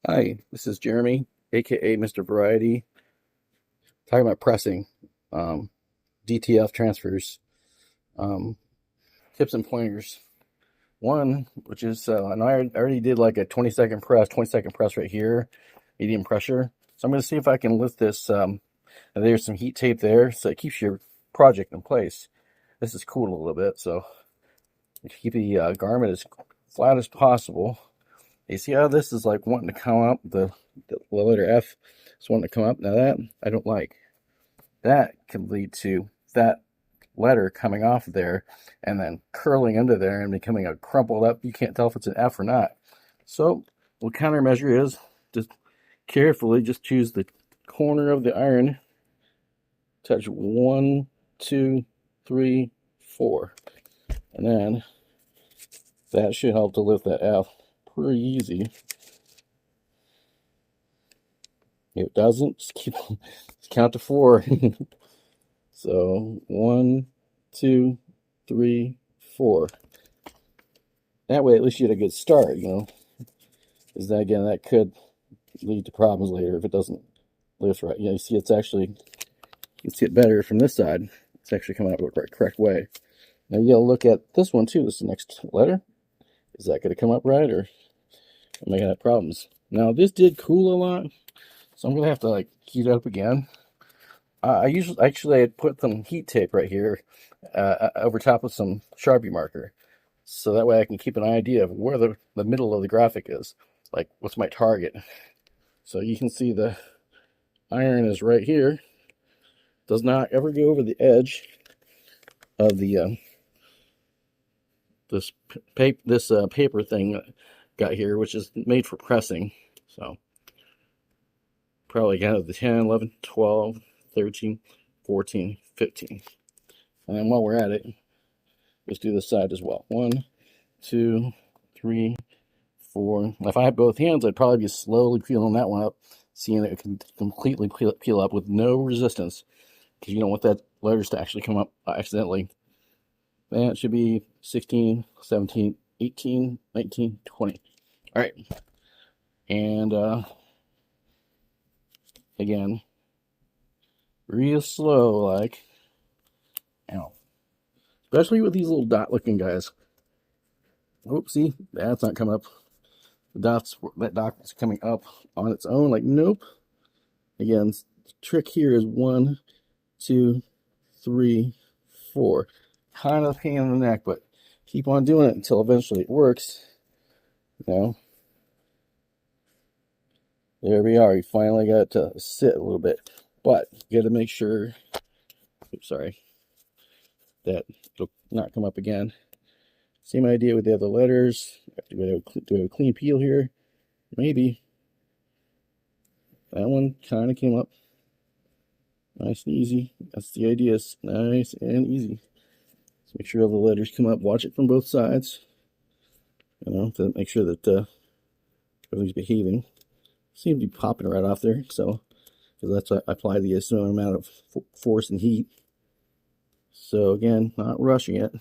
Hi, this is Jeremy, aka Mr. Variety, talking about pressing, DTF transfers, um, tips and pointers. One, which is, and I already did like a 20-second press, 20-second press right here, medium pressure. So I'm going to see if I can lift this, and there's some heat tape there, so it keeps your project in place. This is cooled a little bit, so keep the garment as flat as possible. You see how this is like wanting to come up, the letter F is wanting to come up. Now that I don't like. That can lead to that letter coming off there and then curling under there and becoming a crumpled up. You can't tell if it's an F or not. So what countermeasure is just carefully just choose the corner of the iron, touch 1, 2, 3, 4, and then that should help to lift that F pretty easy. If it doesn't, just count to 4. So 1, 2, 3, 4. That way, at least you get a good start, Because then again, that could lead to problems later if it doesn't lift right. You see, it's actually, you can see it better from this side. It's actually coming out the correct way. Now you gotta look at this one too. This is the next letter. Is that gonna come up right, or am I gonna have problems? Now this did cool a lot, so I'm gonna have to like heat it up again. I put some heat tape right here over top of some Sharpie marker, so that way I can keep an idea of where the middle of the graphic is, like what's my target. So you can see the iron is right here, does not ever go over the edge of the this paper thing got here, which is made for pressing. So probably got the 10, 11, 12, 13, 14, 15. And then while we're at it, let's do this side as well. 1, 2, 3, 4. If I had both hands, I'd probably be slowly peeling that one up, seeing it can completely peel up with no resistance, because you don't want that letters to actually come up accidentally. And it should be 16, 17, 18, 19, 20. All right. And again, real slow, like, ow. Especially with these little dot looking guys. Oopsie, that's not coming up. That dot is coming up on its own, like, nope. Again, the trick here is 1, 2, 3, 4. Kind of a pain in the neck, but keep on doing it until eventually it works. There we are. You finally got it to sit a little bit, but you got to make sure. Oops, sorry. That it'll not come up again. Same idea with the other letters. Do we have a clean peel here? Maybe. That one kind of came up nice and easy. That's the idea. It's nice and easy. So make sure all the letters come up. Watch it from both sides. To make sure that everything's behaving. Seems to be popping right off there. So, because that's I apply the same amount of force and heat. So again, not rushing it.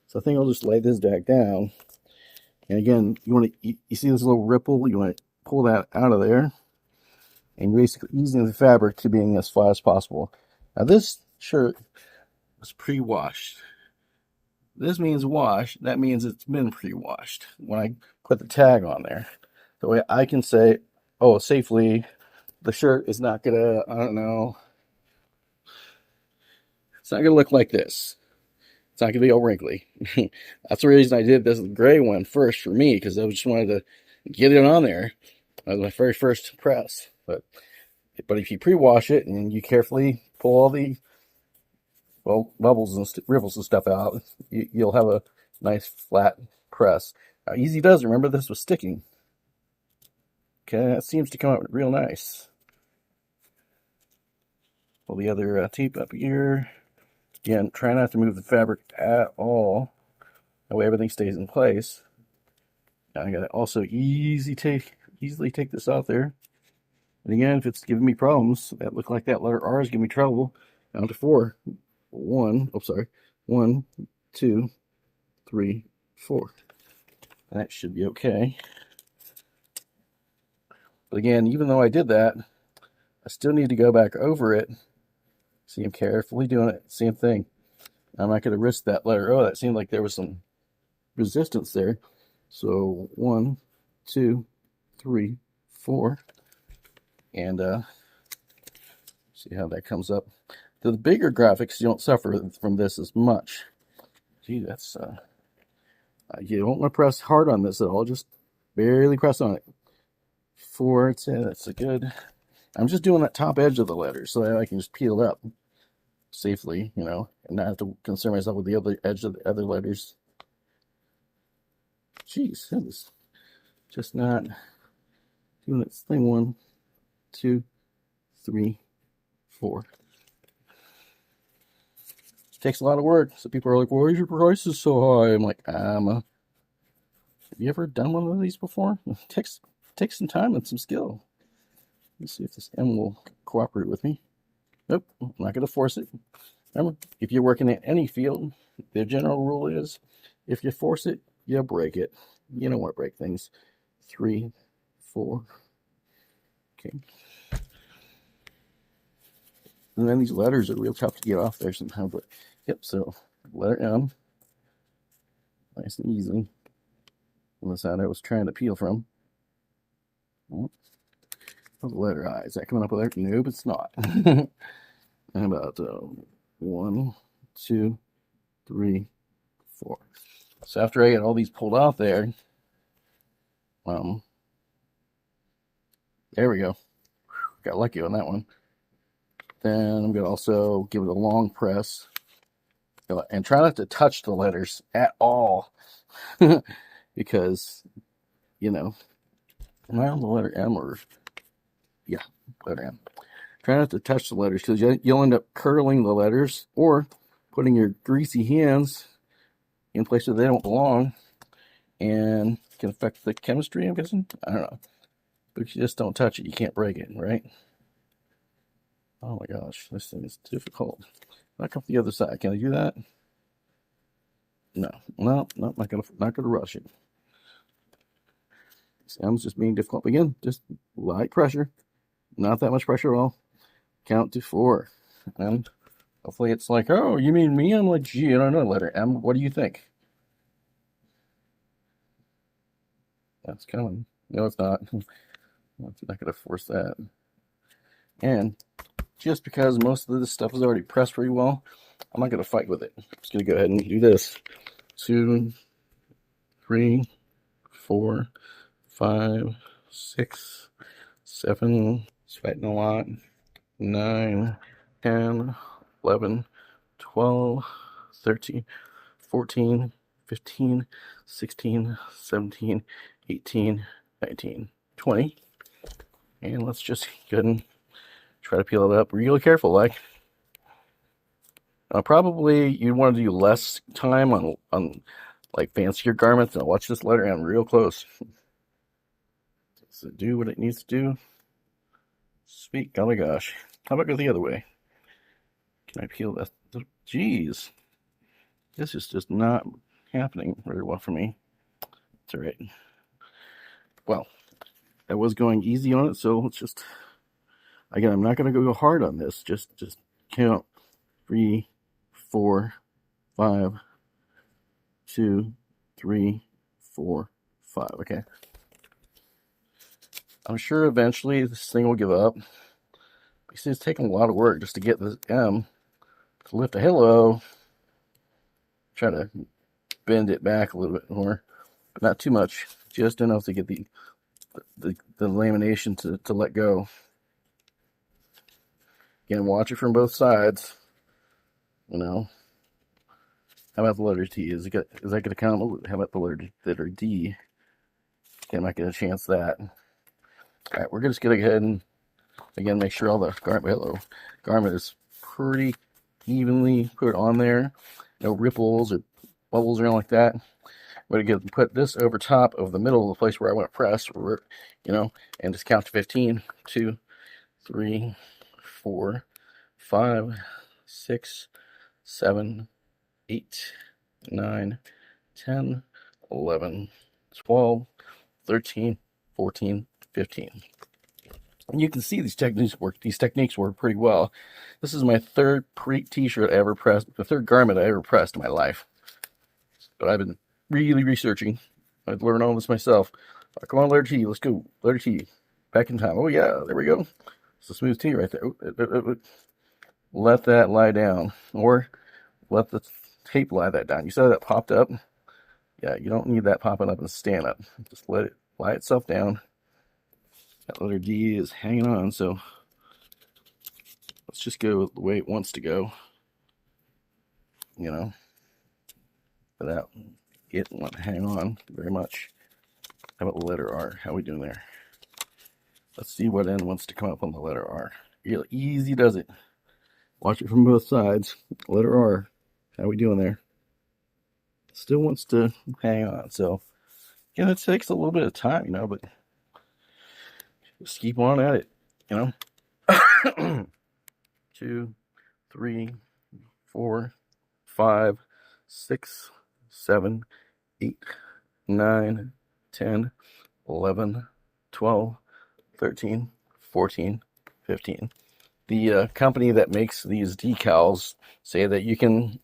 So I think I'll just lay this back down. And again, you see this little ripple? You want to pull that out of there. And basically easing the fabric to being as flat as possible. Now this shirt was pre-washed. This means wash. That means it's been pre-washed when I put the tag on there. The way I can say, oh, safely, the shirt is not gonna, I don't know, it's not gonna look like this. It's not gonna be all wrinkly. That's the reason I did this gray one first for me, because I just wanted to get it on there. That was my very first press. But if you pre-wash it and you carefully pull all the bubbles and ripples and stuff out, you'll have a nice flat press. Now, easy does. Remember, this was sticking. Okay, that seems to come out real nice. Pull the other tape up here. Again, try not to move the fabric at all. That way everything stays in place. Now I gotta also easily take this out there. And again, if it's giving me problems, that look like that letter R is giving me trouble. Down to 4. 1, 2, 3, 4. That should be okay. But again, even though I did that, I still need to go back over it. See, I'm carefully doing it. Same thing. I'm not going to risk that letter. Oh, that seemed like there was some resistance there. So 1, 2, 3, 4. And see how that comes up. The bigger graphics, you don't suffer from this as much. Gee, that's you don't want to press hard on this at all. Just barely press on it. 4, that's a good. I'm just doing that top edge of the letter so that I can just peel it up safely, you know, and not have to concern myself with the other edge of the other letters. Jeez, that was just not doing its thing. 1, 2, 3, 4. Takes a lot of work. So people are like, why is your prices so high? I'm like, have you ever done one of these before? It takes some time and some skill. Let's see if this M will cooperate with me. Nope, I'm not going to force it. Remember, if you're working in any field, the general rule is, if you force it, you break it. You don't want to break things. 3, 4. Okay. And then these letters are real tough to get off there sometimes. But yep, so letter M, nice and easy. On the side I was trying to peel from. Oh, the letter I. Is that coming up with there? Nope, it's not. And about 1, 2, 3, 4. So after I get all these pulled off there, there we go. Got lucky on that one. Then I'm going to also give it a long press. And try not to touch the letters at all. Because, you know, well, the letter M or, yeah, letter M. Try not to touch the letters because you'll end up curling the letters or putting your greasy hands in places they don't belong and can affect the chemistry, I'm guessing. I don't know. But if you just don't touch it, you can't break it, right? Oh my gosh, this thing is difficult. Back up the other side. Can I do that? No, not gonna rush it. This M's just being difficult. Again, just light pressure. Not that much pressure at all. Count to 4. And hopefully it's like, oh, you mean me? I'm like, gee, I don't know, letter M. What do you think? That's coming. No, it's not. I'm not going to force that. And just because most of this stuff is already pressed pretty well, I'm not going to fight with it. I'm just going to go ahead and do this. 2, 3, 4, 5, 6, 7. Sweating a lot. 9, 10, 11, 12, 13, 14, 15, 16, 17, 18, 19, 20. And let's just go ahead and try to peel it up really careful, like. Probably you'd want to do less time on like fancier garments. Now watch this letter M real close. Does it do what it needs to do? Sweet golly gosh. How about go the other way? Can I peel that? Jeez. This is just not happening very well for me. It's all right. Well, I was going easy on it, so let's just, again, I'm not going to go hard on this. Just count 3, 4, 5, 2, 3, 4, 5. Okay. I'm sure eventually this thing will give up. You see, it's taking a lot of work just to get this M to lift a hello. Try to bend it back a little bit more, but not too much. Just enough to get the lamination to let go. Again, watch it from both sides. You know. How about the letter T? Is that going to count? How about the letter D? Okay, I'm not going to chance that. All right, we're just going to go ahead and, again, make sure all the garment is pretty evenly put on there. No ripples or bubbles or anything like that. We're going to put this over top of the middle of the place where I want to press, you know, and just count to 15. 2, 3, 4, 5, 6, 7, 8, 9, 10, 11, 12, 13, 14, 15. And you can see these techniques work. These techniques work pretty well. This is my third T-shirt I ever pressed, the third garment I ever pressed in my life. But I've been really researching. I've learned all this myself. Come on, letter T, let's go. Letter T, back in time. Oh yeah, there we go. It's a smooth T right there. Let that lie down, or let the tape lie that down. You saw that popped up? Yeah, you don't need that popping up and stand up. Just let it lie itself down. That letter D is hanging on, so let's just go the way it wants to go, you know, without it want to hang on very much. How about the letter R? How are we doing there? Let's see what end wants to come up on the letter R. Real easy does it. Watch it from both sides. Letter R. How are we doing there? Still wants to hang on. So, yeah, it takes a little bit of time, you know, but just keep on at it, you know. 2, 3, 4, 5, 6, 7, 8, 9, 10, 11, 12, 13, 14, 15. The company that makes these decals say that you can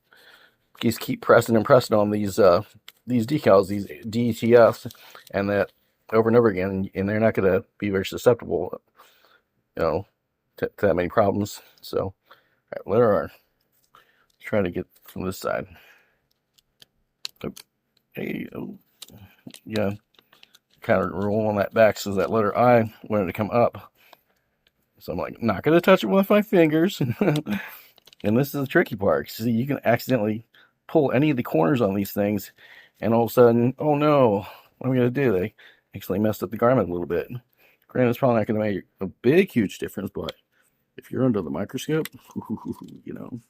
just keep pressing and pressing on these decals, these DTFs, and that over and over again, and they're not going to be very susceptible, you know, to that many problems. So, all right, letter R. Try to get from this side. Hey, oh, yeah, kind of roll on that back so that letter I wanted to come up. So I'm like, not going to touch it with my fingers. And this is the tricky part. See, you can accidentally pull any of the corners on these things, and all of a sudden, oh no, what am I going to do? They actually messed up the garment a little bit. Granted, it's probably not going to make a big, huge difference, but if you're under the microscope, you know,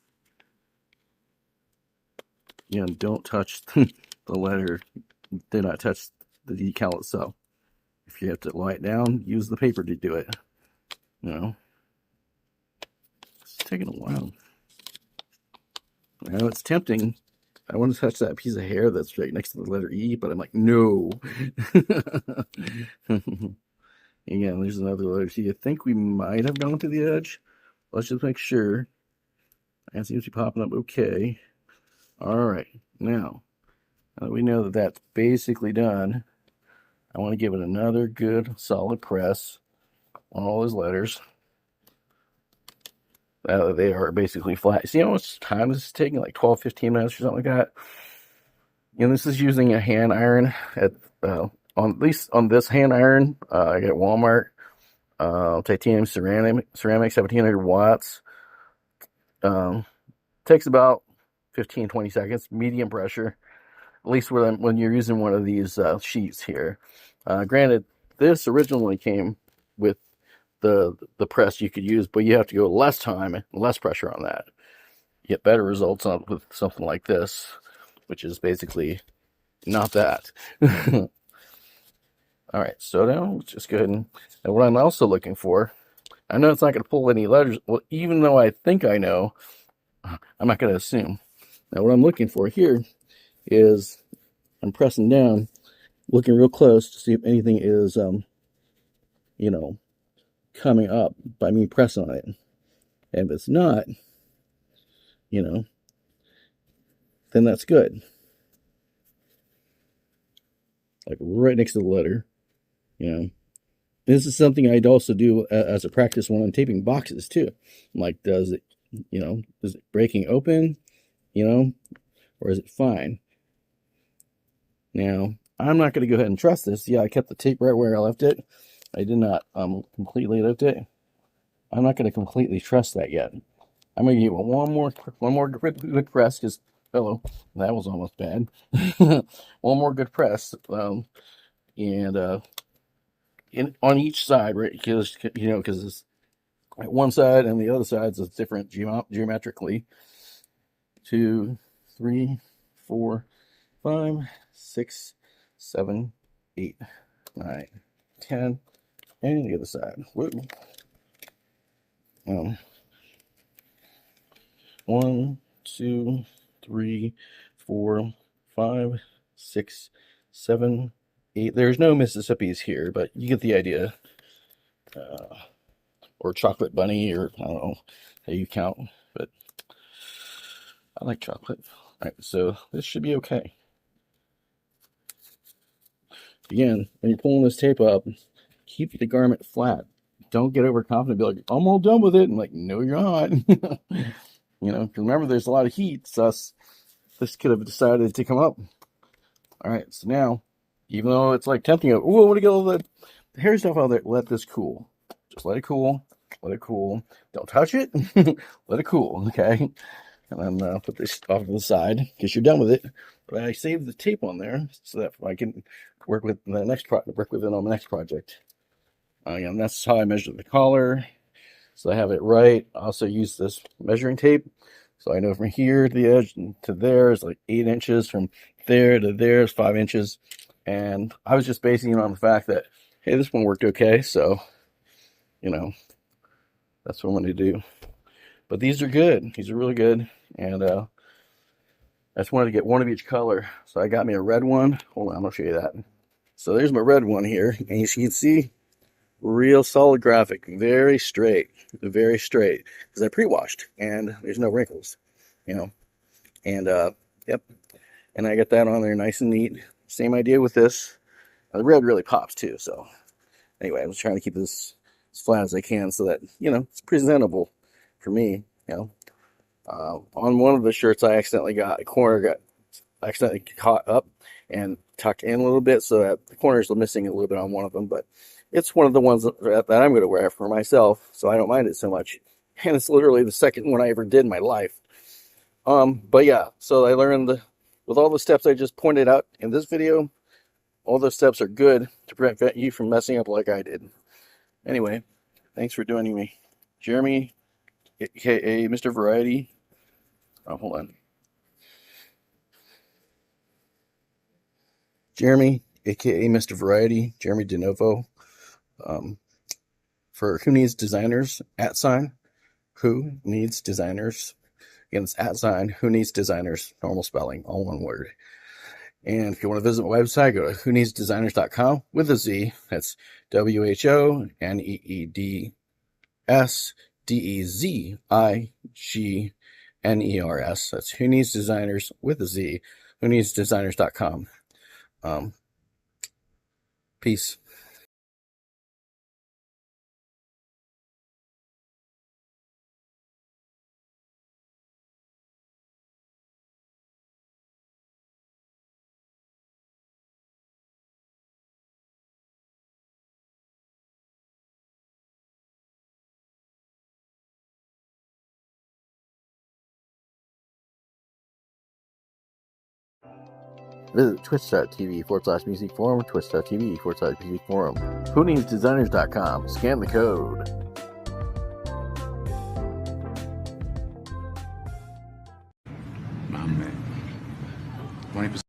don't touch the letter. Do not touch the decal itself. If you have to lie it down, use the paper to do it. You know, it's taking a while. I know it's tempting. I want to touch that piece of hair that's right next to the letter E, but I'm like, no. Again, there's another letter T. I think we might have gone to the edge. Let's just make sure. It seems to be popping up okay. All right. Now that we know that that's basically done, I want to give it another good, solid press on all those letters. They are basically flat. See how much time this is taking? Like 12, 15 minutes or something like that. And this is using a hand iron at least on this hand iron. I got Walmart, titanium ceramic 1700 watts. Takes about 15, 20 seconds, medium pressure, at least when you're using one of these sheets here. Granted, this originally came with the press you could use, but you have to go less time and less pressure on that. You get better results with something like this, which is basically not that. All right, so now let's just go ahead and what I'm also looking for, I know it's not going to pull any letters. Well, even though I think I know, I'm not going to assume. Now, what I'm looking for here is I'm pressing down, looking real close to see if anything is, you know, coming up by me pressing on it. And if it's not, you know, then that's good. Like right next to the letter, you know. This is something I'd also do as a practice when I'm taping boxes too. I'm like, is it breaking open, you know, or is it fine? Now, I'm not going to go ahead and trust this. Yeah, I kept the tape right where I left it. I did not completely lift it. I'm not going to completely trust that yet. I'm going to give it one more good press, because, hello, that was almost bad. One more good press, and on each side, right? Because it's one side and the other side is different geometrically. 2, 3, 4, 5, 6, 7, 8, 9, 10, and the other side. Woo. 1, 2, 3, 4, 5, 6, 7, 8. There's no Mississippi's here, but you get the idea. or chocolate bunny, or I don't know how you count, but I like chocolate. All right, so this should be okay. Again, when you're pulling this tape up, keep the garment flat. Don't get overconfident. Be like, I'm all done with it. I'm like, no, you're not. You know, remember, there's a lot of heat, so this could have decided to come up. All right, so now, even though it's like tempting you, oh, I want to get all the hair stuff out there, let this cool. Just let it cool. Let it cool. Don't touch it. Let it cool, okay? And then put this off to the side because you're done with it. But I saved the tape on there so that I can work with the next work with it on the next project. And that's how I measure the collar. So I have it right. I also use this measuring tape. So I know from here to the edge to there is like 8 inches. From there to there is 5 inches. And I was just basing it on the fact that, hey, this one worked okay. So, you know, that's what I'm going to do. But these are good. These are really good. And I just wanted to get one of each color. So I got me a red one. Hold on, I'll show you that. So there's my red one here. And as you can see, real solid graphic. Very straight. Very straight. Because I pre-washed. And there's no wrinkles. You know. And, yep. And I got that on there nice and neat. Same idea with this. The red really pops too. So anyway, I was trying to keep this as flat as I can so that, you know, it's presentable for me, you know. On one of the shirts, I accidentally got a corner accidentally caught up and tucked in a little bit, so that the corners are missing a little bit on one of them. But it's one of the ones that I'm going to wear for myself, so I don't mind it so much. And it's literally the second one I ever did in my life. But yeah, so I learned with all the steps I just pointed out in this video, all those steps are good to prevent you from messing up like I did. Anyway, thanks for joining me. Jeremy, aka Mr. Variety. Oh, hold on. Jeremy, aka Mr. Variety, Jeremy DeNovo. For Who Needs Designers, @ Who Needs Designers. Again, it's @ Who Needs Designers, normal spelling, all one word. And if you want to visit my website, go to whoneedsdesigners.com with a Z. That's WHONEEDSDEZIGNERS. That's Who Needs Designers with a Z. Whoneedsdesigners.com. Peace. Visit twitch.tv/music forum, twitch.tv/music forum. Whoneedsdesigners.com. Scan the code. My man. 20%.